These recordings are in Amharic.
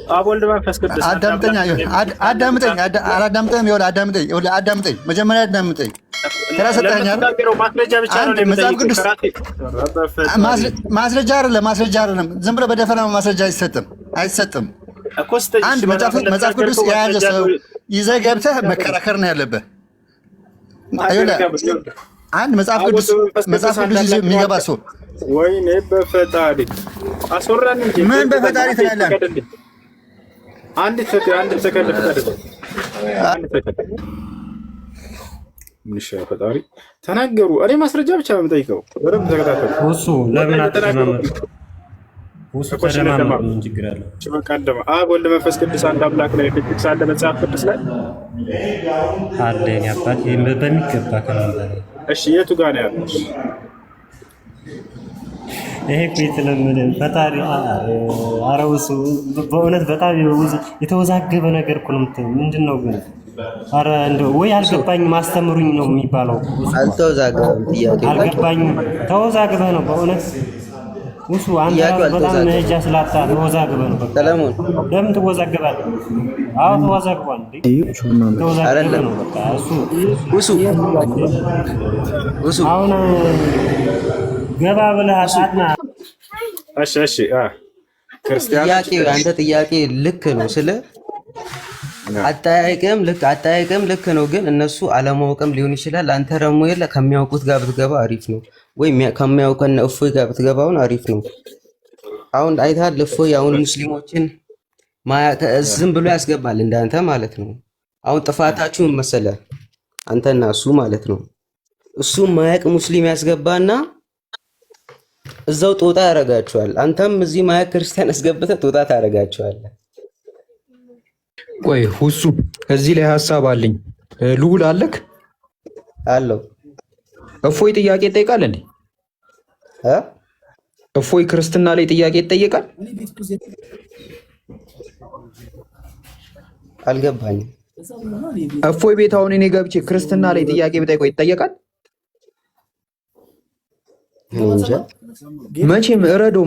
አብ ወልድ መንፈስ ቅዱስ አዳምጠኝ አዳምጠኝ መጀመሪያ አዳምጠኝ። ተራሰጠኛል መጽሐፍ ቅዱስ ማስረጃ አይደለም። ዝም ብለህ በደፈናው ማስረጃ አይሰጥም። አንድ መጽሐፍ ቅዱስ የያዘ ሰው ይዘህ ገብተህ መከራከር ነው ያለብህ። አንድ መጽሐፍ ቅዱስ ይዘህ የሚገባ ሰው ወይኔ በፈጣሪ አስወራን እንጂ ምን በፈጣሪ ትላለህ? አንድ ሰከንድ ምንሽ ፈጣሪ ተናገሩ። እኔ ማስረጃ ብቻ ነው የምጠይቀው። በደምብ ተከታተሉ። እሱ ለምን አትተማመኑ? እሱ ተደማመኑ ምን ችግር አለ? በቀደም አብ ወልድ መንፈስ ቅዱስ አንድ አምላክ ላይ ፍቅር አለ መጽሐፍ ቅዱስ ላይ አለ። እኔ አባት በሚገባ ከመንበረ እሺ፣ የቱ ጋር ነው ያለው? ይሄ እኮ የተለመደ ፈጣሪ አረውሱ በእውነት በጣም የተወዛገበ ነገር እኮ ነው። ምንድን ነው ግን? ኧረ እንደው ወይ አልገባኝም፣ አስተምሩኝ ነው የሚባለው። አልተወዛገበም። ጥያቄ አልገባኝም። ተወዛግበህ ነው በእውነት ውሱ አንተ በጣም መሄጃ ስላጣ ተወዛግበህ ነው። ሰለሞን ለምን ትወዛገባለህ? አዎ ተወዛግቧል እንዴ? ተወዛግበህ ነው በቃ እሱ አሁን ገባ ብለህ አጥና። እሺ ክርስቲያን አንተ ጥያቄ ልክ ነው ስለ አጠያየቅም ልክ ነው፣ ግን እነሱ አለማወቅም ሊሆን ይችላል። አንተ ደግሞ ከሚያውቁት ጋር ብትገባ አሪፍ ነው፣ ወይ ከሚያውቀን እፎይ ጋር ብትገባውን አሪፍ ነው። አሁን አይተሃል፣ እፎይ አሁን ሙስሊሞችን ዝም ብሎ ያስገባል እንዳንተ ማለት ነው። አሁን ጥፋታችሁ መሰለህ አንተና እሱ ማለት ነው። እሱ ማያቅ ሙስሊም ያስገባና እዛው ጦጣ ያረጋቸዋል። አንተም እዚህ ማያቅ ክርስቲያን አስገብተህ ጦጣ ታረጋቸዋለህ። ቆይ ሁሱ እዚህ ላይ ሐሳብ አለኝ። ልዑል አለክ አለው። እፎይ ጥያቄ ይጠይቃል እንዴ? እፎይ ክርስትና ላይ ጥያቄ ይጠይቃል? አልገባኝም። እፎይ ቤት አሁን እኔ ገብቼ ክርስትና ላይ ጥያቄ ብጠይቀው ይጠየቃል? መቼም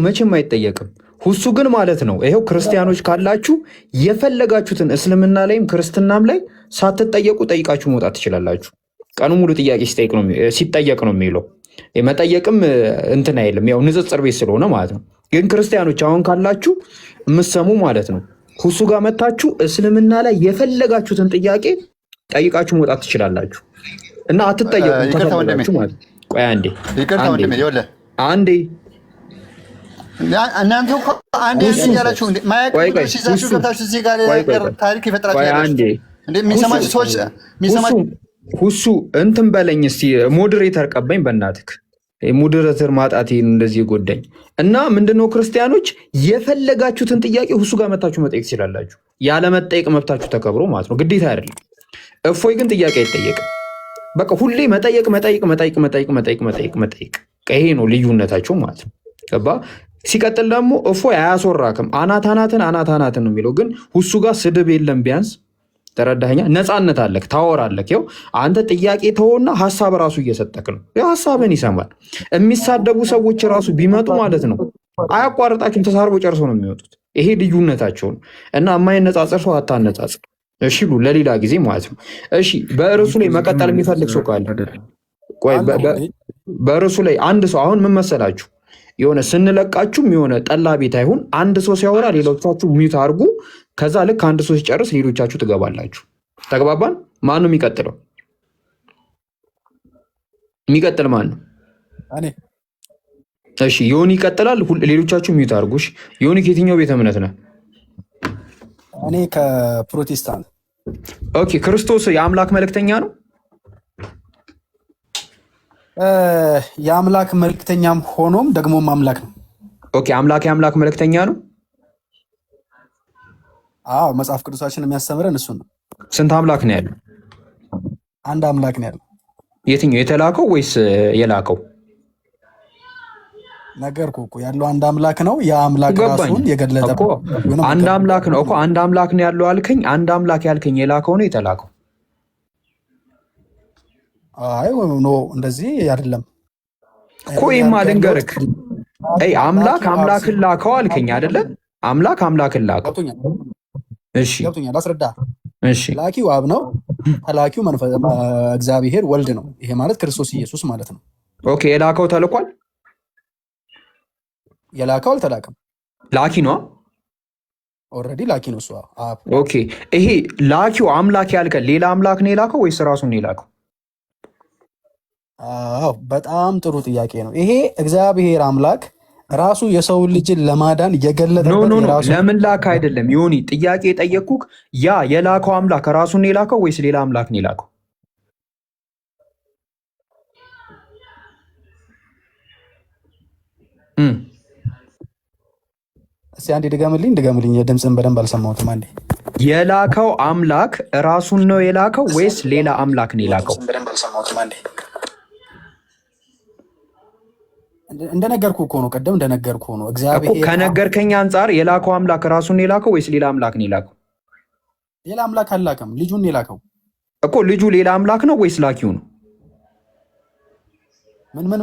መቼም አይጠየቅም። ሁሱ ግን ማለት ነው ይሄው ክርስቲያኖች ካላችሁ የፈለጋችሁትን እስልምና ላይም ክርስትናም ላይ ሳትጠየቁ ጠይቃችሁ መውጣት ትችላላችሁ። ቀኑ ሙሉ ጥያቄ ሲጠየቅ ነው የሚለው። መጠየቅም እንትን አይልም፣ ያው ንጽጽር ቤት ስለሆነ ማለት ነው። ግን ክርስቲያኖች አሁን ካላችሁ የምትሰሙ ማለት ነው ሁሱ ጋር መታችሁ እስልምና ላይ የፈለጋችሁትን ጥያቄ ጠይቃችሁ መውጣት ትችላላችሁ እና አትጠየቁ ተፈለጋችሁ ማለት ነው። ቆይ አንዴ አንዴ እናንተ እኮ አንዴ ያላችሁ እንዴ ማያውቁ ሲዛችሁ ከታች እዚህ ጋር ታሪክ ይፈጥራችሁ እንዴ የሚሰማችሁ ሰዎች ሁሱ እንትን በለኝ እስቲ ሞዴሬተር ቀባኝ በእናትህ። ሞዴሬተር ማጣት እንደዚህ ጎዳኝ እና ምንድነው ክርስቲያኖች የፈለጋችሁትን ጥያቄ ሁሱ ጋር መታችሁ መጠየቅ ትችላላችሁ። ያለ መጠየቅ መብታችሁ ተከብሮ ማለት ነው፣ ግዴታ አይደለም። እፎይ ግን ጥያቄ አይጠየቅም። በቃ ሁሌ መጠየቅ። ይሄ ነው ልዩነታቸው ማለት ነው። ገባ? ሲቀጥል ደግሞ እፎይ አያስወራክም። አናታናትን ነው የሚለው፣ ግን ሁሱ ጋር ስድብ የለም። ቢያንስ ተረዳኸኛ? ነፃነት አለክ፣ ታወራለክ። ያው አንተ ጥያቄ ተወና ሀሳብ ራሱ እየሰጠክ ነው። ያው ሀሳብን ይሰማል። የሚሳደቡ ሰዎች ራሱ ቢመጡ ማለት ነው አያቋርጣችሁም። ተሳርቦ ጨርሶ ነው የሚወጡት። ይሄ ልዩነታቸው ነው እና የማይነጻጸር ሰው አታነጻጽር። እሺ ለሌላ ጊዜ ማለት ነው። እሺ በርዕሱ ላይ መቀጠል የሚፈልግ ሰው ካለ ቆይ፣ በርዕሱ ላይ አንድ ሰው አሁን ምን መሰላችሁ፣ የሆነ ስንለቃችሁም የሆነ ጠላ ቤት አይሁን፣ አንድ ሰው ሲያወራ ሌሎቻችሁ ሚዩት አድርጉ። ከዛ ልክ አንድ ሰው ሲጨርስ ሌሎቻችሁ ትገባላችሁ። ተግባባን? ማን ነው የሚቀጥለው? የሚቀጥል ማን ነው? እሺ ዮኒ ይቀጥላል። ሌሎቻችሁ ሚዩት አድርጉ። እሺ ዮኒ ከየትኛው ቤተ እምነት ነህ? እኔ ከፕሮቴስታንት። ኦኬ ክርስቶስ የአምላክ መልእክተኛ ነው? የአምላክ መልእክተኛም ሆኖም ደግሞም አምላክ ነው። ኦኬ የአምላክ መልእክተኛ ነው? አዎ መጽሐፍ ቅዱሳችን የሚያስተምረን እሱ ነው። ስንት አምላክ ነው ያለው? አንድ አምላክ ነው ያለው። የትኛው የተላከው ወይስ የላከው? ነገርኩህ እኮ ያለው አንድ አምላክ ነው። ያ አምላክ ራሱን የገለጠ አንድ አምላክ ነው እኮ። አንድ አምላክ ነው ያለው አልከኝ። አንድ አምላክ ያልከኝ የላከው ነው የተላከው? አይ ኖ እንደዚህ አይደለም እኮ። ይማ ልንገርህ፣ አምላክን ላከው አልከኝ አይደለ? አምላክ አምላክን ላከው። እሺ ገብቶኛል። አስረዳ። እሺ ላኪው አብ ነው፣ ተላኪው እግዚአብሔር ወልድ ነው። ይሄ ማለት ክርስቶስ ኢየሱስ ማለት ነው። ኦኬ። የላከው ተልኳል? የላከው አልተላከም። ላኪ ነው። ኦልሬዲ ላኪ ነው እሱ አብ። ኦኬ። ይሄ ላኪው አምላክ ያልከን ሌላ አምላክ ነው የላከው ወይስ ራሱን ነው የላከው? አዎ በጣም ጥሩ ጥያቄ ነው ይሄ። እግዚአብሔር አምላክ ራሱ የሰው ልጅን ለማዳን የገለጠበት ራሱ ለምን ላከ አይደለም ዮኒ፣ ጥያቄ የጠየቅኩህ ያ የላከው አምላክ ራሱን ነው የላከው ወይስ ሌላ አምላክ ነው የላከው? እስኪ አንዴ ድገምልኝ። ድምፅን በደንብ አልሰማሁትም። አንዴ የላከው አምላክ ራሱን ነው የላከው ወይስ ሌላ አምላክ ነው የላከው? እንደነገርኩህ እኮ ነው፣ ቅድም እንደነገርኩህ ነው። እግዚአብሔር ከነገርከኝ አንጻር የላከው አምላክ ራሱን ነው የላከው ወይስ ሌላ አምላክ ነው የላከው? ሌላ አምላክ አልላከም፣ ልጁን ነው የላከው እኮ። ልጁ ሌላ አምላክ ነው ወይስ ላኪው ነው? ምን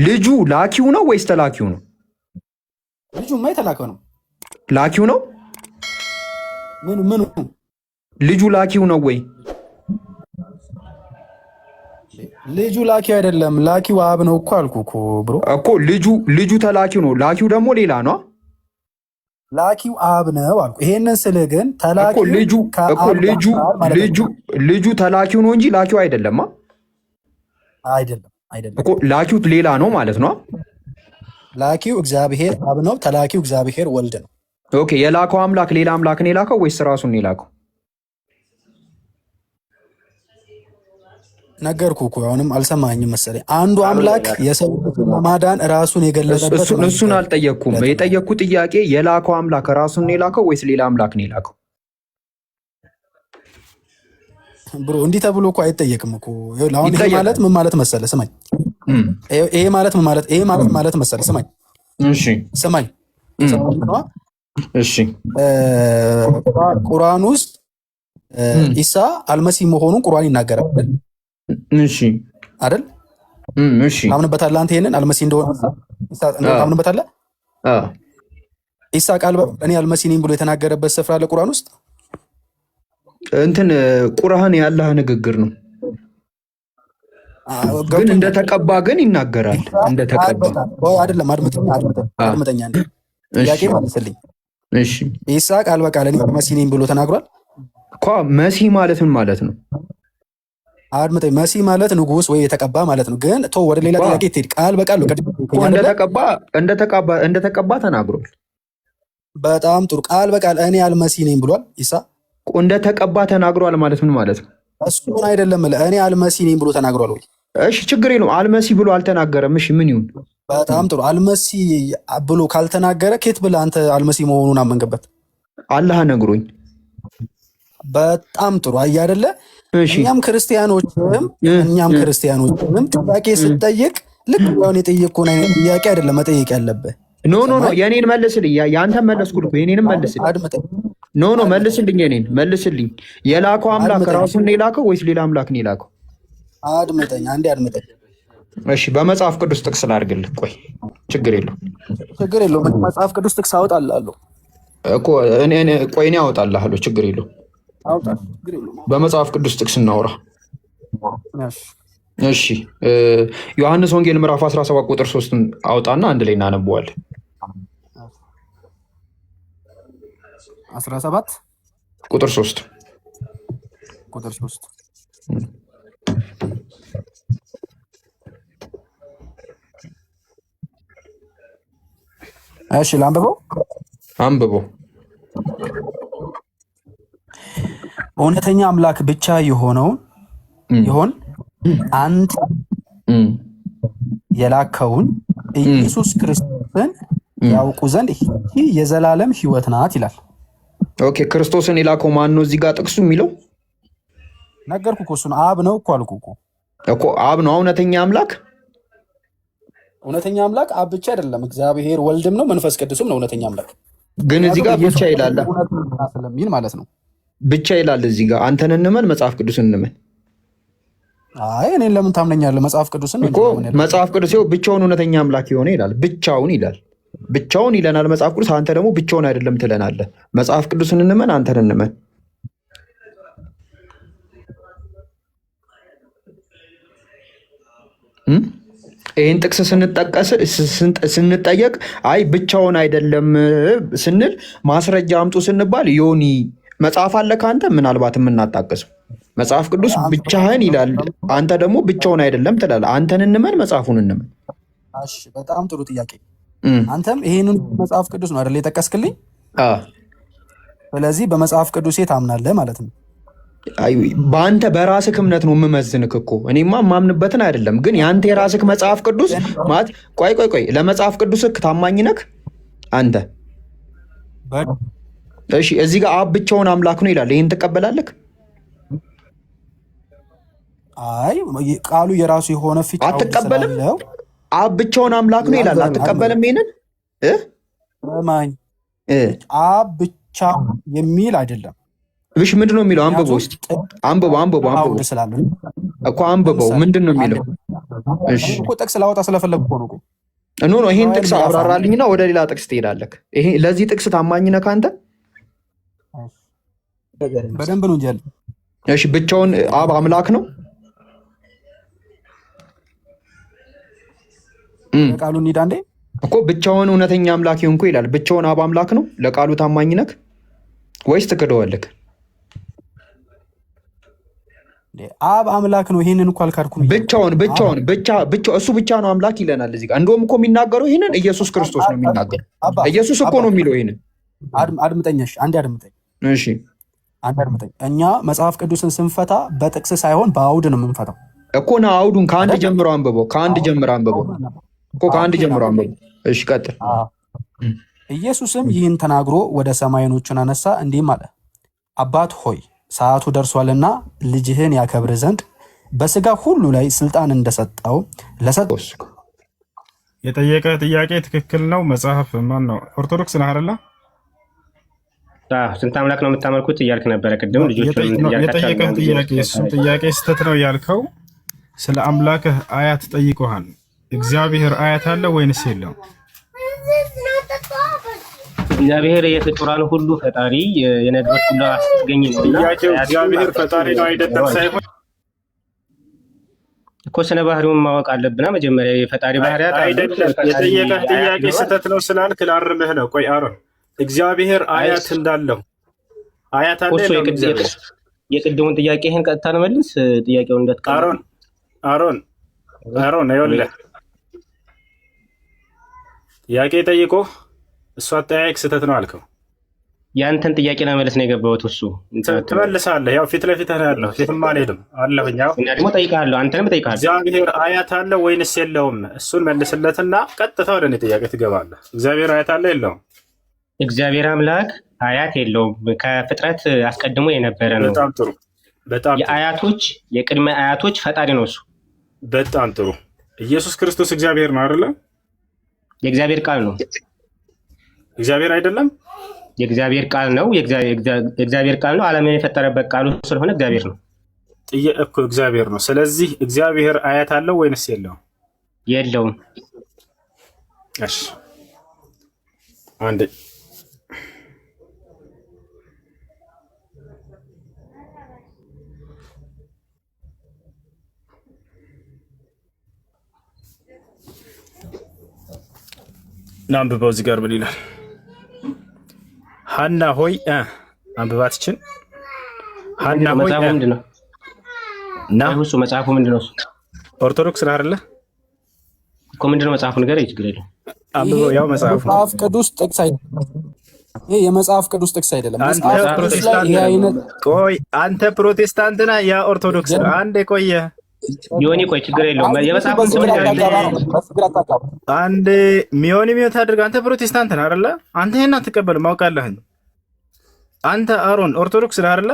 ልጁ ላኪው ነው ወይስ ተላኪው ነው? ልጁማ የተላከው ነው። ላኪው ነው? ምን ልጁ ላኪው ነው ወይ? ልጁ ላኪው አይደለም፣ ላኪው አብ ነው እኮ አልኩህ እኮ ብሮ እኮ። ልጁ ተላኪው ነው፣ ላኪው ደግሞ ሌላ ነው። ላኪው አብ ነው አልኩ። ይሄንን ስልህ ግን ተላኪው ልጁ ተላኪው ነው እንጂ ላኪው አይደለም። አይደለም እኮ ላኪው ሌላ ነው ማለት ነው። ላኪው እግዚአብሔር አብ ነው፣ ተላኪው እግዚአብሔር ወልድ ነው። ኦኬ። የላከው አምላክ ሌላ አምላክ ነው የላከው ወይስ ራሱን ነው የላከው? ነገርኩህ እኮ አሁንም አልሰማኝም መሰለኝ። አንዱ አምላክ የሰው ለማዳን ራሱን የገለጸበት። እሱን አልጠየቅኩም። የጠየቅኩት ጥያቄ የላከው አምላክ ራሱን ነው የላከው ወይስ ሌላ አምላክ ነው የላከው? ብሮ እንዲህ ተብሎ እኮ አይጠየቅም እኮ። አሁን ይሄ ማለት ምን ማለት መሰለህ? ስማኝ። ይሄ ማለት ምን ማለት ማለት መሰለህ? ስማኝ። እሺ ስማኝ። እሺ ቁርአን ውስጥ ኢሳ አልመሲህ መሆኑን ቁርአን ይናገራል። እሺ አይደል? እሺ ታምንበታለህ አንተ? ይሄንን አልመሲህ እንደሆነ ታምንበታለህ? ኢሳ ቃል እኔ አልመሲህ ነኝ ብሎ የተናገረበት ስፍራ አለ ቁርአን ውስጥ? ቁርአን ያላህ ንግግር ነው፣ ግን እንደተቀባ ግን ይናገራል። እንደተቀባ አይደለም። አድምጠኛ እንዴ ጥያቄ መልስልኝ። እሺ ኢሳ ቃል በቃል እኔ አልመሲህ ነኝ ብሎ ተናግሯል እኮ። መሲህ ማለት ምን ማለት ነው? አድምጠኝ። መሲህ ማለት ንጉስ ወይ የተቀባ ማለት ነው። ግን ወደ ሌላ ጥያቄ ትሄድ። ቃል በቃል እንደተቀባ ተናግሯል። በጣም ጥሩ። ቃል በቃል እኔ አልመሲህ ነኝ ብሏል ኢሳ። እንደተቀባ ተናግሯል ማለት ምን ማለት ነው? እሱን አይደለም እኔ አልመሲህ ነኝ ብሎ ተናግሯል ወይ? እሺ ችግር የለውም። አልመሲህ ብሎ አልተናገረም። እሺ ምን ይሁን? በጣም ጥሩ። አልመሲህ ብሎ ካልተናገረ ኬት ብለህ አንተ አልመሲህ መሆኑን አመንክበት? አላህ ነግሮኝ። በጣም ጥሩ። አየህ አይደለ? እኛም ክርስቲያኖችም ጥያቄ ስትጠይቅ ልክ ሆን የጠየቅኩህን አይነት ጥያቄ አይደለም መጠየቅ ያለብህ። ኖ የኔን መልስልኝ። የአንተን መለስኩት እኮ የኔንም መልስልኝ። ኖ መልስልኝ፣ የኔን መልስልኝ። የላከው አምላክ ራሱን ነው የላከው ወይስ ሌላ አምላክ ነው የላከው? አድምጠኝ፣ አንዴ አድምጠኝ። እሺ በመጽሐፍ ቅዱስ ጥቅስ ላድርግልህ። ቆይ ችግር የለውም። መጽሐፍ ቅዱስ ጥቅስ አወጣልሃለሁ እኮ ቆይ እኔ አወጣልሃለሁ። ችግር የለውም። በመጽሐፍ ቅዱስ ጥቅስ እናውራ። እሺ ዮሐንስ ወንጌል ምዕራፍ 17 ቁጥር 3 አውጣና አንድ ላይ እናነበዋለን። 17 ቁጥር 3 እሺ ላንብበው። አንብበው። እውነተኛ አምላክ ብቻ ይሆን አንተ የላከውን ኢየሱስ ክርስቶስን ያውቁ ዘንድ ይህ የዘላለም ሕይወት ናት ይላል። ኦኬ ክርስቶስን የላከው ማን ነው? እዚህ ጋር ጥቅሱ የሚለው ነገርኩህ እኮ እሱን አብ ነው እኮ አልኩህ እኮ አብ ነው እውነተኛ አምላክ። እውነተኛ አምላክ አብ ብቻ አይደለም፣ እግዚአብሔር ወልድም ነው መንፈስ ቅዱስም ነው እውነተኛ አምላክ። ግን እዚህ ጋር ብቻ ይላል ስለሚል ማለት ነው። ብቻ ይላል እዚህ ጋር። አንተን እንመን መጽሐፍ ቅዱስን እንመን። አይ እኔን ለምን ታምነኛለህ? መጽሐፍ ቅዱስን እኮ መጽሐፍ ቅዱስ ይኸው ብቻውን እውነተኛ አምላክ የሆነ ይላል። ብቻውን ይላል። ብቻውን ይለናል መጽሐፍ ቅዱስ። አንተ ደግሞ ብቻውን አይደለም ትለናለህ። መጽሐፍ ቅዱስን እንመን፣ አንተን እንመን። ይህን ጥቅስ ስንጠየቅ አይ ብቻውን አይደለም ስንል ማስረጃ አምጡ ስንባል ዮኒ መጽሐፍ አለ ከአንተ ምናልባት የምናጣቅሰው መጽሐፍ ቅዱስ ብቻህን ይላል፣ አንተ ደግሞ ብቻውን አይደለም ትላለህ። አንተን እንመን መጽሐፉን እንመን። እሺ በጣም ጥሩ ጥያቄ። አንተም ይሄንን መጽሐፍ ቅዱስ ነው አይደል የጠቀስክልኝ? ስለዚህ በመጽሐፍ ቅዱስ ታምናለህ ማለት ነው። በአንተ በራስህ እምነት ነው የምመዝንክ እኮ እኔማ የማምንበትን አይደለም። ግን የአንተ የራስህ መጽሐፍ ቅዱስ ማለት ቆይ ለመጽሐፍ ቅዱስክ ታማኝ ነክ አንተ? እሺ እዚህ ጋር አብ ብቻውን አምላክ ነው ይላል። ይህን ትቀበላለህ? አይ ቃሉ የራሱ የሆነ ፍቺ አትቀበልም? አብ ብቻውን አምላክ ነው ይላል። አትቀበልም? ይሄንን ማኝ አብ ብቻ የሚል አይደለም። እሺ ምንድን ነው የሚለው? አንብበው እስኪ አንብበው እኮ አንብበው። ምንድን ነው የሚለው? እሺ እኮ ጥቅስ ላወጣ ስለፈለግኩ ነው እኮ። ኖ ይሄን ጥቅስ አብራራልኝና ወደ ሌላ ጥቅስ ትሄዳለህ። ይሄ ለዚህ ጥቅስ ታማኝ ነህ አንተ? በደንብ ነው እንጂ ያለ። እሺ ብቻውን አብ አምላክ ነው? ቃሉ እንሂድ አንዴ እኮ ብቻውን እውነተኛ አምላክ ይሁንኩ ይላል። ብቻውን አብ አምላክ ነው? ለቃሉ ታማኝ ነህ ወይስ ትክደዋለህ? አብ አምላክ ነው። ይሄንን እኮ አልካድኩም። ብቻውን እሱ ብቻ ነው አምላክ ይለናል እዚህ ጋር። እንደውም እኮ የሚናገረው ይሄንን ኢየሱስ ክርስቶስ ነው የሚናገረው። ኢየሱስ እኮ ነው የሚለው ይሄንን። አድምጠኛሽ አንዴ አድምጠኝ። እሺ አንዴ አድምጠኝ። እኛ መጽሐፍ ቅዱስን ስንፈታ በጥቅስ ሳይሆን በአውድ ነው የምንፈታው እኮ። ና አውዱን ከአንድ ጀምሮ አንብበው። ከአንድ ጀምሮ አንብበው እኮ ከአንድ ጀምሮ አንብበው። እሺ ቀጥል። ኢየሱስም ይህን ተናግሮ ወደ ሰማይ ዓይኖቹን አነሳ፣ እንዲህም አለ፣ አባት ሆይ ሰዓቱ ደርሷልና ልጅህን ያከብር ዘንድ በስጋ ሁሉ ላይ ስልጣን እንደሰጠው ለሰጠው። የጠየቀ ጥያቄ ትክክል ነው። መጽሐፍ ማን ነው? ኦርቶዶክስ ነህ አይደለ? ስንት አምላክ ነው የምታመልኩት እያልክ ነበረ ቅድም። ልጆች የጠየቀህ ጥያቄ እሱም ጥያቄ ስህተት ነው ያልከው። ስለ አምላክህ አያት ጠይቆሃል። እግዚአብሔር አያት አለ ወይንስ የለው? እግዚአብሔር የፍጡራን ሁሉ ፈጣሪ የነገሮች ሁሉ አስገኝ ነው። ጥያቄው እግዚአብሔር ፈጣሪ ነው አይደለም ሳይሆን እኮ ስነ ባህሪውን ማወቅ አለብና መጀመሪያ የፈጣሪ ባህሪያት አይደለም። የጠየቀህ ጥያቄ ስህተት ነው ስላልክ ላርምህ ነው። ቆይ አሮን እግዚአብሔር አያት እንዳለው አያት አለ የቅድሙን ጥያቄህን ቀጥታ ነው መልስ። ጥያቄውን እንደትቀር አሮን ይኸውልህ ጥያቄ ጠይቆ እሱ አጠያየቅ ስህተት ነው አልከው። ያንተን ጥያቄ ለመመለስ ነው የገባሁት። እሱ ትመልሳለህ። ያው ፊት ለፊት ነው ያለው። ፊትማ አልሄድም አለሁኝ። ያው እና ደግሞ ጠይቃለሁ፣ አንተንም ጠይቃለሁ። እግዚአብሔር አያት አለ ወይንስ የለውም? እሱን መልስለትና ቀጥታ ወደ እኔ ጥያቄ ትገባለህ። እግዚአብሔር አያት አለ የለውም? እግዚአብሔር አምላክ አያት የለውም። ከፍጥረት አስቀድሞ የነበረ ነው። በጣም ጥሩ። በጣም የአያቶች የቅድመ አያቶች ፈጣሪ ነው እሱ። በጣም ጥሩ። ኢየሱስ ክርስቶስ እግዚአብሔር ነው አይደለ? የእግዚአብሔር ቃል ነው። እግዚአብሔር አይደለም? የእግዚአብሔር ቃል ነው። የእግዚአብሔር ቃል ነው። ዓለምን የፈጠረበት ቃሉ ስለሆነ እግዚአብሔር ነው እኮ እግዚአብሔር ነው። ስለዚህ እግዚአብሔር አያት አለው ወይንስ የለውም? የለውም። እሺ አንዴ ናንብበው። እዚህ ጋር ምን ይላል? ሀና ሆይ አንብባትችን ሀና ሆይ መጽሐፉ ምንድን ነው? እሱ መጽሐፉ ምንድን ነው? ኦርቶዶክስ ነህ አይደለ እኮ? ምንድን ነው መጽሐፉ? ንገረኝ። ችግር የለም አንብበው። ያው መጽሐፉ መጽሐፍ ቅዱስ ጥቅስ አይደለም። ይሄ የመጽሐፍ ቅዱስ ጥቅስ አይደለም። ቆይ አንተ ፕሮቴስታንት ነህ፣ ያ ኦርቶዶክስ ነው። አንዴ ቆየ ዮኒ፣ ቆይ ችግር የለውም። የመጽሐፉን አንዴ ሚዮኒ ሚዮት አድርግ። አንተ ፕሮቴስታንት ነህ አይደለ? አንተ ይሄን አትቀበልም አውቃለሁኝ። አንተ አሮን ኦርቶዶክስ ነህ አይደለ?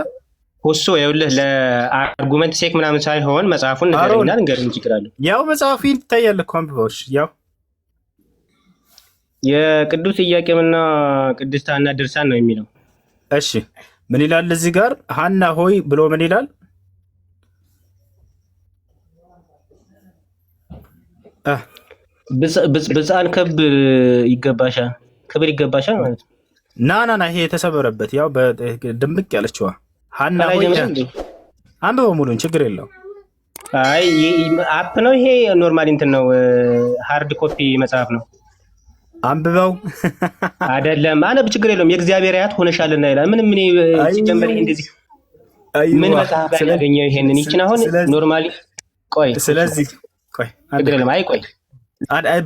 እሱ ይኸውልህ ለአርጉመንት ሴክ ምናምን ሳይሆን መጽሐፉን ንገረኝና ልንገርህ ችግር አለ። ያው መጽሐፉ ይታያል እኮ አንብበውሽ። ያው የቅዱስ ኢያቄምና ቅድስት ሐና ድርሳን ነው የሚለው። እሺ ምን ይላል እዚህ ጋር? ሐና ሆይ ብሎ ምን ይላል? ብፅዓን ክብር ይገባሻል፣ ክብር ይገባሻል ማለት ነው። ና ይሄ የተሰበረበት ያው ድምቅ ያለችዋ ሀና ሆይ አንብበው ሙሉን ችግር የለው። አይ አፕ ነው ይሄ ኖርማሊ እንትን ነው ሃርድ ኮፒ መጽሐፍ ነው። አንብበው አይደለም አነብ ችግር የለውም። የእግዚአብሔር አያት ሆነሻልና ይላል። ምንም ምን ሲጀመር እንደዚህ ምን መጽሐፍ ላይ ያገኘው ይሄንን ይችን አሁን ኖርማሊ ቆይ ስለዚህ ቆይ አይደለም አይ ቆይ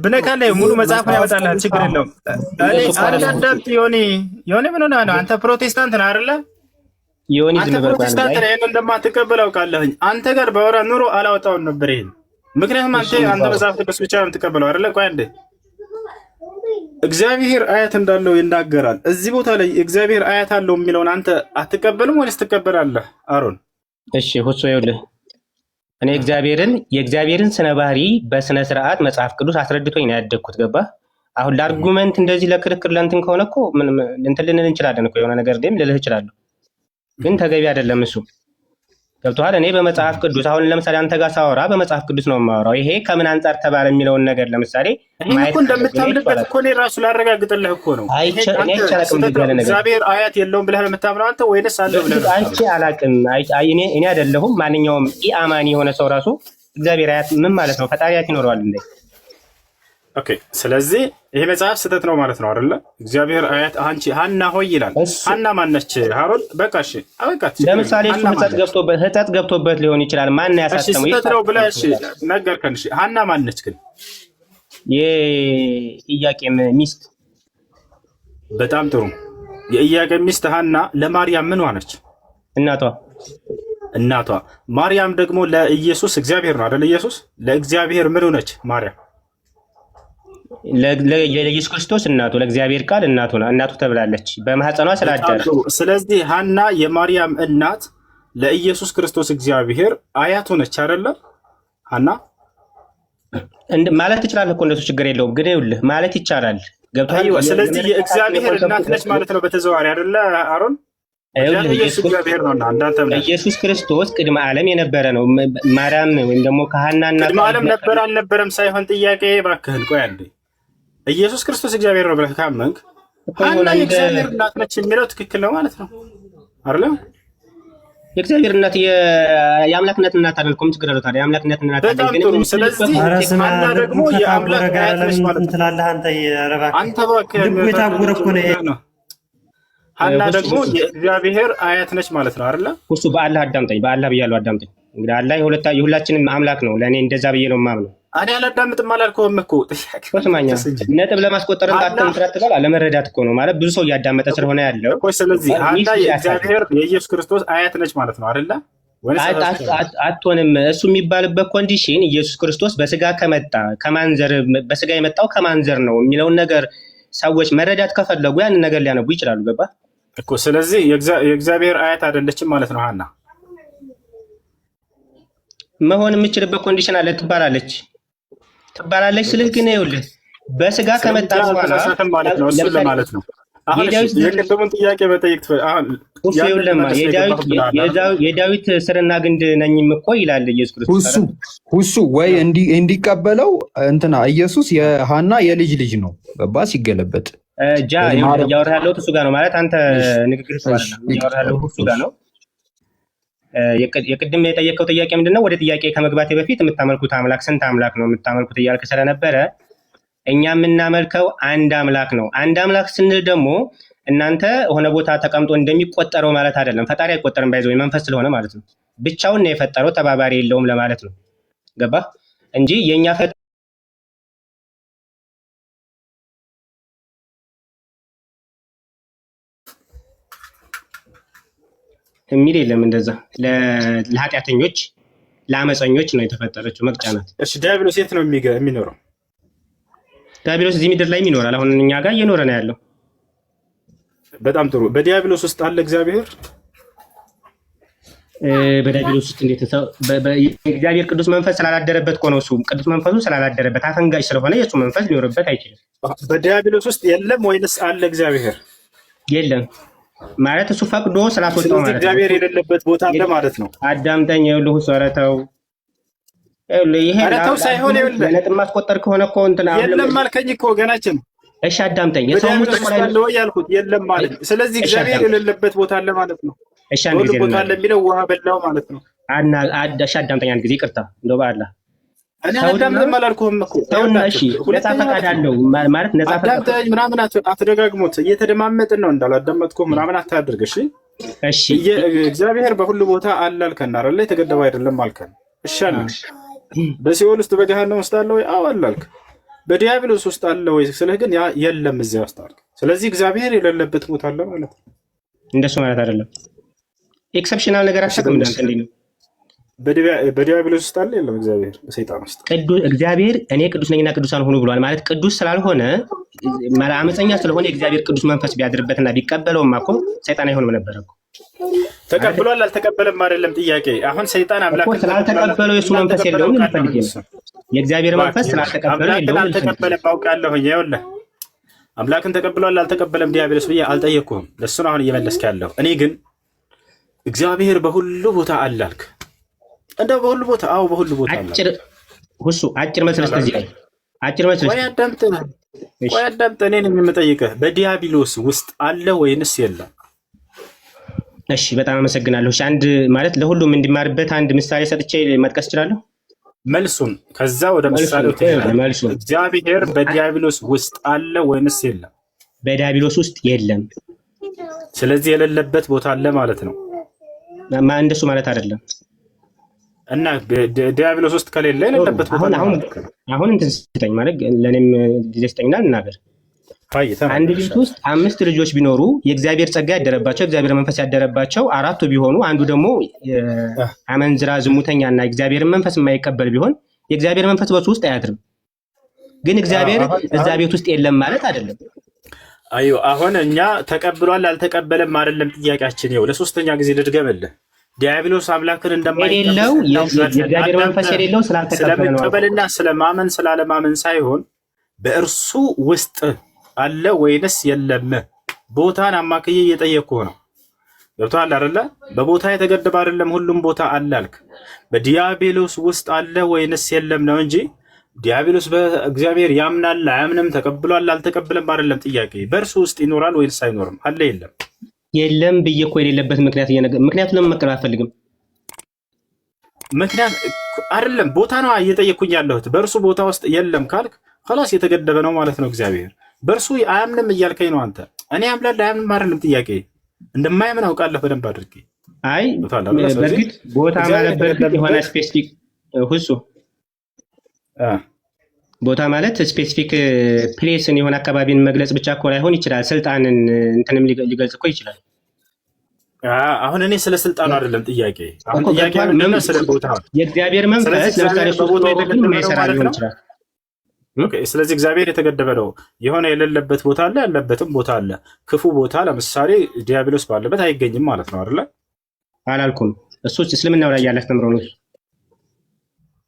ብነካለ ሙሉ መጽሐፍን ያወጣልሃል። ችግር የለውም። አንዳንድ ዮኒ ምን ሆነህ ነው አንተ? ፕሮቴስታንት ነህ አይደለ? ዮኒ ዝም በል ፕሮቴስታንት ነህ። ይሄን እንደማትቀበል አውቃለሁኝ። አንተ ጋር ባወራ ኑሮ አላወጣውን ነበር ይሄን። ምክንያቱም አንተ መጽሐፍ ቅዱስ ብቻ ነው የምትቀበለው አይደለ? ቆይ አንዴ እግዚአብሔር አያት እንዳለው ይናገራል። እዚህ ቦታ ላይ እግዚአብሔር አያት አለው የሚለውን አንተ አትቀበልም ወይስ ትቀበላለህ? አሮን እሺ ሁሱ ይኸውልህ እኔ የእግዚአብሔርን ስነ ባህሪ በስነ ስርዓት መጽሐፍ ቅዱስ አስረድቶኝ ነው ያደግኩት። ገባ? አሁን ለአርጉመንት እንደዚህ ለክርክር ለእንትን ከሆነ እኮ እንትን ልንል እንችላለን እኮ የሆነ ነገር ደም ልልህ እችላለሁ፣ ግን ተገቢ አይደለም እሱ። ገብቶሃል? እኔ በመጽሐፍ ቅዱስ አሁን ለምሳሌ አንተ ጋር ሳወራ በመጽሐፍ ቅዱስ ነው የማወራው። ይሄ ከምን አንጻር ተባለ የሚለውን ነገር ለምሳሌ ማየት እንደምታምንበት እኮ እኔ ራሱ ላረጋግጥልህ እኮ ነው። እግዚአብሔር አያት የለውም ብለህ የምታምነው አንተ ወይንስ አለው ብለህ? አይቼ አላቅም። እኔ አይደለሁም። ማንኛውም ኢአማኒ የሆነ ሰው ራሱ እግዚአብሔር አያት ምን ማለት ነው? ፈጣሪ አያት ይኖረዋል እንዴ? ኦኬ፣ ስለዚህ ይሄ መጽሐፍ ስህተት ነው ማለት ነው አይደለ? እግዚአብሔር አያት አንቺ ሀና ሆይ ይላል። ሀና ማነች? ሃሮን በቃ እሺ፣ አበቃት። ለምሳሌ እሱ ህጸት ገብቶበት ሊሆን ይችላል። ማን ያሳተመው? ስህተት ነው ብለህ እሺ ነገርከን። እሺ ሀና ማነች ግን? የኢያቄም ሚስት። በጣም ጥሩ። የኢያቄም ሚስት ሀና ለማርያም ምን ሆነች? እናቷ። ማርያም ደግሞ ለኢየሱስ እግዚአብሔር ነው አይደል? ኢየሱስ ለእግዚአብሔር ምን ሆነች? ማርያም ለኢየሱስ ክርስቶስ እናቱ፣ ለእግዚአብሔር ቃል እናቱ ተብላለች በማህፀኗ ስላደረ። ስለዚህ ሀና የማርያም እናት ለኢየሱስ ክርስቶስ እግዚአብሔር አያት ሆነች አይደለ? ሀና ማለት ትችላለህ እኮ እንደሱ ችግር የለውም። ግን ይኸውልህ ማለት ይቻላል። ገብቶሃል? ስለዚህ የእግዚአብሔር እናት ነች ማለት ነው በተዘዋዋሪ አይደለ? አሮን ኢየሱስ ክርስቶስ ቅድመ ዓለም የነበረ ነው። ማርያም ወይም ደግሞ ከሀና እና ቅድመ ዓለም ነበረ አልነበረም ሳይሆን ጥያቄ እባክህን ቆይ አንዴ። ኢየሱስ ክርስቶስ እግዚአብሔር ነው ብለህ ካመንክ ሀና የእግዚአብሔር እናት ነች የሚለው ትክክል ነው ማለት ነው አይደለ? የእግዚአብሔር እናት የአምላክነት እናት አይደልኩም? ችግር አለው ታዲያ? የአምላክነት እናት አይደለም። ስለዚህ ሀና ደግሞ የአምላክ እናት ነች ማለት ነው። አንተ እባክህ ሀና ደግሞ የእግዚአብሔር አያት ነች ማለት ነው አይደለ? እሱ በአላህ አዳምጠኝ፣ በአላህ ብያለሁ አዳምጠኝ። እንግዲህ አላህ የሁላችንም አምላክ ነው። ለእኔ እንደዛ ብዬ ነው የማምነው። እኔ አላዳምጥም አላልኩህም እኮ። ስማኛ፣ ነጥብ ለማስቆጠር እንዳትምትራትባል አለመረዳት እኮ ነው ማለት ብዙ ሰው እያዳመጠ ስለሆነ ያለው። ስለዚህ ሀና የእግዚአብሔር የኢየሱስ ክርስቶስ አያት ነች ማለት ነው አይደለ? አትሆንም። እሱ የሚባልበት ኮንዲሽን ኢየሱስ ክርስቶስ በስጋ ከመጣ ከማንዘር በስጋ የመጣው ከማንዘር ነው የሚለውን ነገር ሰዎች መረዳት ከፈለጉ ያንን ነገር ሊያነቡ ይችላሉ። ገባ እኮ። ስለዚህ የእግዚአብሔር አያት አይደለችም ማለት ነው ሀና። መሆን የምችልበት ኮንዲሽን አለ። ትባላለች ስልህ ግን ይኸውልህ በስጋ ከመጣ በኋላ ማለት ነው እሱ ለማለት ነው። አሁን የቅድሙን ጥያቄ መጠየቅ የዳዊት ስርና ግንድ ነኝም እኮ ይላል ኢየሱስ ክርስቶስ። ሁሱ ወይ እንዲቀበለው እንትና ኢየሱስ የሀና የልጅ ልጅ ነው። ገባ? ሲገለበጥ እያወራህ ያለሁት እሱ ጋር ነው ማለት አንተ ንግግር እያወራህ ያለሁት እሱ ጋር ነው። የቅድም የጠየቀው ጥያቄ ምንድነው? ወደ ጥያቄ ከመግባቴ በፊት የምታመልኩት አምላክ ስንት አምላክ ነው የምታመልኩት እያልክ ስለነበረ እኛ የምናመልከው አንድ አምላክ ነው። አንድ አምላክ ስንል ደግሞ እናንተ ሆነ ቦታ ተቀምጦ እንደሚቆጠረው ማለት አይደለም። ፈጣሪ አይቆጠርም፣ ባይዘው መንፈስ ስለሆነ ማለት ነው። ብቻውን ነው የፈጠረው፣ ተባባሪ የለውም ለማለት ነው። ገባ እንጂ የኛ የሚል የለም። እንደዛ ለኃጢአተኞች ለአመፀኞች ነው የተፈጠረችው፣ መቅጫ ናት። እሺ ዲያብሎስ የት ነው የሚኖረው? ዲያብሎስ እዚህ ምድር ላይ ይኖራል። አሁን እኛ ጋር እየኖረ ነው ያለው። በጣም ጥሩ። በዲያብሎስ ውስጥ አለ እግዚአብሔር? በዲያብሎስ ውስጥ እንዴት ሰው የእግዚአብሔር ቅዱስ መንፈስ ስላላደረበት እኮ ነው። እሱ ቅዱስ መንፈሱ ስላላደረበት አፈንጋጭ ስለሆነ የእሱ መንፈስ ሊኖርበት አይችልም። በዲያብሎስ ውስጥ የለም ወይንስ አለ እግዚአብሔር? የለም ማለት እሱ ፈቅዶ ስላስወጣው ማለት ነው። እግዚአብሔር የሌለበት ቦታ አለ ማለት ነው። አዳምጠኝ፣ ይኸውልህ ሰረተው ይሄ ተው ሳይሆን ለነጥብ ማስቆጠር ከሆነ እኮ እንትን የለም አልከኝ እኮ ገናችን። እሺ አዳምጠኝ። የሰው ሙሉ ነው ያልኩት የለም ማለት። ስለዚህ እግዚአብሔር የሌለበት ቦታ አለ ማለት ነው። እሺ አንድ ጊዜ ቦታ አለ የሚለው ውሃ በላው ማለት ነው። እሺ አዳምጠኝ አንድ ጊዜ ይቅርታ። እንደው በአላህ እኔ አዳምጥም አላልኩህም እኮ ተውና። እሺ ነፃ ፈቃድ አለው ማለት ነፃ ፈቃድ አዳምጠኝ ምናምን አትደጋግሙት። እየተደማመጥን ነው እንዳላዳመጥኩ ምናምን አታድርግ። እሺ እሺ እግዚአብሔር በሁሉ ቦታ አለ አልከን አይደል? የተገደበ አይደለም አልከን። እሺ አልክ። በሲኦል ውስጥ በገሃነም ውስጥ አለ ወይ? አዎ አለ አልክ። በዲያብሎስ ውስጥ አለ ወይ ስለህ ግን ያ የለም እዚያ ውስጥ አልክ። ስለዚህ እግዚአብሔር የሌለበት ቦታ አለ ማለት ነው። እንደሱ ማለት አይደለም። ኤክሰፕሽናል ነገር አታውቅም እንዳንተ እንዴ ነው? በዲያብሎስ ውስጥ አለ የለም? እግዚአብሔር በሰይጣን ውስጥ እግዚአብሔር እኔ ቅዱስ ነኝና ቅዱሳን ሁኑ ብሏል ማለት ቅዱስ ስላልሆነ አመፀኛ ስለሆነ የእግዚአብሔር ቅዱስ መንፈስ ቢያድርበትና ቢቀበለውማ እኮ ሰይጣን አይሆንም ነበር እኮ። ተቀብሏል አልተቀበለም አይደለም ጥያቄ። አሁን ሰይጣን አምላክ ስላልተቀበለው የሱ መንፈስ የለውም ልፈልግ ነው። የእግዚአብሔር መንፈስ ስላልተቀበለው የለውም አልተቀበለም አውቃለሁ። ይኸውልህ አምላክን ተቀብሏል አልተቀበለም ዲያብሎስ ብዬ አልጠየቅኩህም። ለእሱ ነው አሁን እየመለስክ ያለው። እኔ ግን እግዚአብሔር በሁሉ ቦታ አለ አልክ። እንደው በሁሉ ቦታ አዎ በሁሉ ቦታ አለ። አጭር መልስ መስጠት እዚህ ላይ አጭር መልስ ወይ አዳምጥ። እኔ ነኝ የምጠይቅህ። በዲያብሎስ ውስጥ አለ ወይንስ የለም? እሺ በጣም አመሰግናለሁ። እሺ አንድ ማለት ለሁሉም እንዲማርበት አንድ ምሳሌ ሰጥቼ መጥቀስ እችላለሁ። መልሱን ከዛ ወደ ምሳሌው መልሱ እግዚአብሔር በዲያብሎስ ውስጥ አለ ወይንስ የለም? በዲያብሎስ ውስጥ የለም። ስለዚህ የሌለበት ቦታ አለ ማለት ነው። እንደሱ ማለት አይደለም። እና ዲያብሎስ ውስጥ ከሌለ የሌለበት ቦታ አሁን እንትን ስጠኝ ማለት ለእኔም ጊዜ ስጠኝና ልናገር። አንድ ቤት ውስጥ 5 ልጆች ቢኖሩ የእግዚአብሔር ጸጋ ያደረባቸው የእግዚአብሔር መንፈስ ያደረባቸው 4 ቢሆኑ አንዱ ደግሞ አመንዝራ ዝሙተኛና የእግዚአብሔርን መንፈስ የማይቀበል ቢሆን የእግዚአብሔር መንፈስ በሱ ውስጥ አያድርም። ግን እግዚአብሔር እዛ ቤት ውስጥ የለም ማለት አይደለም። አዩ አሁን እኛ ተቀብሏል አልተቀበለም አይደለም ጥያቄያችን። ይኸው ለሶስተኛ ጊዜ ልድገምልህ። ዲያብሎስ አምላክን እንደማይቀበል የእግዚአብሔር መንፈስ የሌለው ስላልተቀበለ ነው። ስለመቀበልና ስለማመን ስላለማመን ሳይሆን በእርሱ ውስጥ አለ ወይንስ የለም? ቦታን አማክዬ እየጠየቅኩህ ነው። ገብቶሃል አይደለ? በቦታ የተገደበ አይደለም፣ ሁሉም ቦታ አለ አልክ። በዲያብሎስ ውስጥ አለ ወይንስ የለም ነው እንጂ ዲያብሎስ በእግዚአብሔር ያምናል አያምንም፣ ተቀብሏል አልተቀበለም አይደለም ጥያቄ። በእርሱ ውስጥ ይኖራል ወይንስ አይኖርም? አለ የለም? የለም ብዬ እኮ የሌለበት ምክንያቱም ለምን መቀበል አልፈልግም። ምክንያት አይደለም ቦታ ነው እየጠየቅኩኝ ያለሁት። በእርሱ ቦታ ውስጥ የለም ካልክ ኸላስ የተገደበ ነው ማለት ነው። እግዚአብሔር በእርሱ አያምንም እያልከኝ ነው አንተ። እኔ አምላክ አያምንም አይደለም ጥያቄ። እንደማያምን አውቃለሁ በደንብ አድርጌ። አይ በእርግጥ ቦታ ማለት በእርግጥ የሆነ ስፔሲፊክ ሁሱ ቦታ ማለት ስፔሲፊክ ፕሌስን የሆነ አካባቢን መግለጽ ብቻ እኮ ላይሆን ይችላል። ስልጣንን እንትንም ሊገልጽ እኮ ይችላል። አሁን እኔ ስለ ስልጣኑ አይደለም ጥያቄ። አሁን ጥያቄ ምንድነው? ስለ ቦታ የእግዚአብሔር መንፈስ ለምሳሌ ሶስት ወይም የማይሰራ ሊሆን ይችላል። ኦኬ፣ ስለዚህ እግዚአብሔር የተገደበ ነው። የሆነ የሌለበት ቦታ አለ፣ ያለበትም ቦታ አለ። ክፉ ቦታ ለምሳሌ ዲያብሎስ ባለበት አይገኝም ማለት ነው አይደለ? አላልኩም። እሱ እስልምናው ላይ ያለ አስተምሮ ነው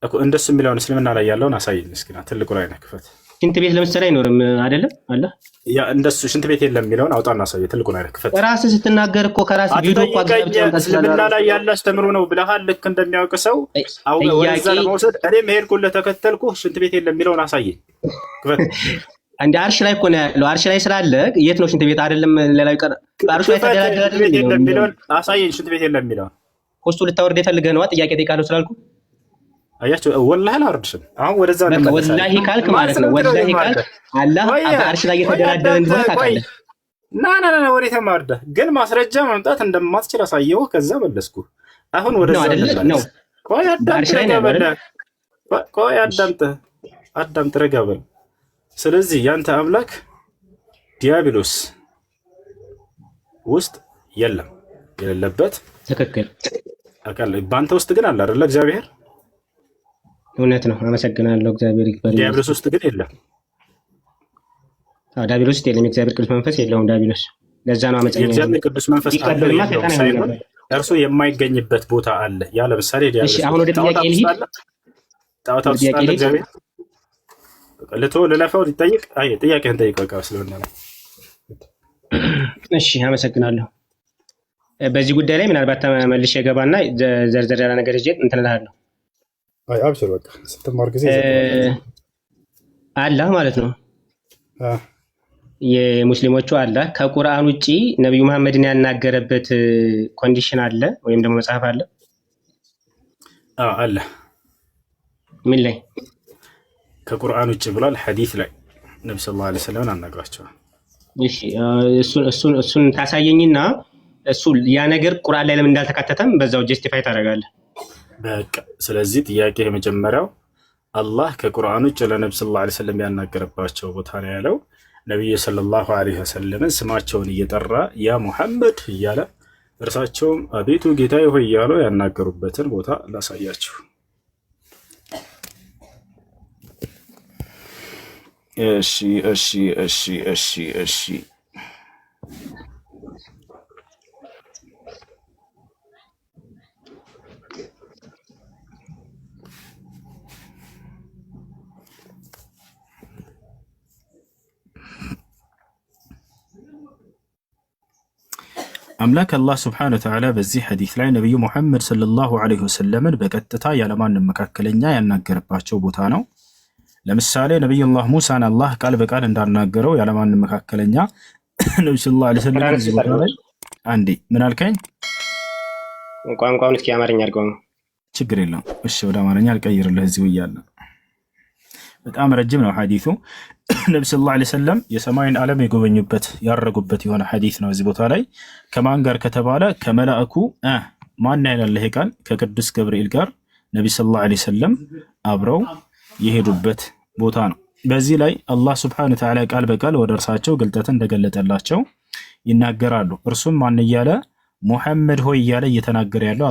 እኮ። እንደሱ የሚለውን እስልምና ላይ ያለውን አሳይኝ እስኪ። ትልቁ ላይ ነው ክፈት። ሽንት ቤት ለምሳሌ አይኖርም አይደለም? አለ ያ እንደሱ ሽንት ቤት የለም የሚለውን አውጣና አሳይ። ትልቁ ላይ ነው ክፈት። ራስህ ስትናገር እኮ ከራስህ ቪዲዮ እኮ እስልምና ላይ ያለ አስተምሮ ነው ብለሃል። ልክ እንደሚያውቅ ሰው ወደዛ ለመውሰድ እኔ መሄድኩልህ ተከተልኩ። ሽንት ቤት የለም የሚለውን አሳየኝ ክፈት። እንደ አርሽ ላይ እኮ ነው ያለው። አርሽ ላይ ስላለ የት ነው ሽንት ቤት? አይደለም ሌላው ይቀር አርሽ ላይ ተደላደለ የሚለውን አሳየኝ። ሽንት ቤት የለም የሚለውን ውስጡ ልታወርድ የፈልገህ ነዋ። ጥያቄ ጠይቃለሁ ስላልኩ አያችሁ። ወላሂ አላወርድሽም። አሁን ወደዛ ነው ወላሂ ካልክ ማለት ነው። ወላሂ ካልክ አላህ አርሽ ላይ የተደላደለ እንደሆነ ታውቃለህ። ና ወዴት ማርዳ ግን ማስረጃ ማምጣት እንደማትችል አሳየው። ከዛ መለስኩ። አሁን ወደዛ ነው። ቆይ አዳምጥ ረጋ በል። ስለዚህ ያንተ አምላክ ዲያብሎስ ውስጥ የለም፣ የሌለበት ትክክል አካል በአንተ ውስጥ ግን አለ አይደለ? እግዚአብሔር እውነት ነው። አመሰግናለሁ። እግዚአብሔር ይክበር። ዲያብሎስ ውስጥ ግን የለም። ዲያብሎስ ውስጥ የለም። የእግዚአብሔር ቅዱስ መንፈስ የለውም ዲያብሎስ። ለዛ ነው አመፀኛ። የእግዚአብሔር ቅዱስ መንፈስ ሳይሆን እርሱ የማይገኝበት ቦታ አለ። ያ ለምሳሌ ዲያብሎስ። እሺ አሁን ወደ ጥያቄ ልሂድ። ጣዖታት ውስጥ አለ እግዚአብሔር። ልለፈው ሊጠይቅ ጥያቄህን ጠይቀው በቃ ስለሆነ ነው። እሺ አመሰግናለሁ። በዚህ ጉዳይ ላይ ምናልባት ተመልሼ ገባና ዘርዘር ያለ ነገር ይዤ እንትን እልሃለሁ። አይ አብሽር በቃ ስትማር ጊዜ አላህ ማለት ነው የሙስሊሞቹ አላህ ከቁርአን ውጪ ነብዩ መሐመድን ያናገረበት ኮንዲሽን አለ ወይም ደግሞ መጽሐፍ አለ? አለ። ምን ላይ? ከቁርአን ውጪ ብሏል። ሐዲስ ላይ ነብዩ ሰለላሁ ዐለይሂ ወሰለም አናግሯቸዋል። እሺ እሱን ታሳየኝና እሱ ያ ነገር ቁርአን ላይ ለምን እንዳልተካተተም በዛው ጀስቲፋይ ታደርጋለህ። በቃ ስለዚህ ጥያቄ የመጀመሪያው አላህ ከቁርአን ውጭ ለነብዩ ሰለላሁ ዐለይሂ ወሰለም ያናገረባቸው ቦታ ነው ያለው። ነብዩ ሰለላሁ ዐለይሂ ወሰለም ስማቸውን እየጠራ ያ ሙሐመድ እያለ እርሳቸውም አቤቱ ጌታዬ ሆይ እያሉ ያናገሩበትን ቦታ ላሳያችሁ። እሺ አምላክ አላህ ስብሐነ ወተዓላ በዚህ ሐዲስ ላይ ነብዩ ሙሐመድ ሰለላሁ ዐለይሂ ወሰለምን በቀጥታ ያለማንም መካከለኛ ያናገረባቸው ቦታ ነው። ለምሳሌ ነብዩላህ ሙሳን አላህ ቃል በቃል እንዳናገረው ያለማንም መካከለኛ ነብዩ ሰለላሁ ዐለይሂ ወሰለም እዚህ ቦታ ላይ አንዴ ምን አልከኝ? ቋንቋውን እስኪ አማርኛ አድርገው ነው። ችግር የለውም። እሺ ወደ አማርኛ አልቀይርልህ እዚሁ እያለ በጣም ረጅም ነው ሐዲሱ። ነብዩ ሰለላሁ ዐለይሂ ወሰለም የሰማይን ዓለም የጎበኙበት ያረጉበት የሆነ ሐዲስ ነው። እዚህ ቦታ ላይ ከማን ጋር ከተባለ ከመላእኩ ማን ያላል ይሄ ቃል ከቅዱስ ገብርኤል ጋር ነብዩ ሰለላሁ ዐለይሂ ወሰለም አብረው የሄዱበት ቦታ ነው። በዚህ ላይ አላህ ሱብሓነሁ ወተዓላ ቃል በቃል ወደ እርሳቸው ግልጠትን እንደገለጠላቸው ይናገራሉ። እርሱም ማን እያለ ሙሐመድ ሆይ እያለ እየተናገረ ያለው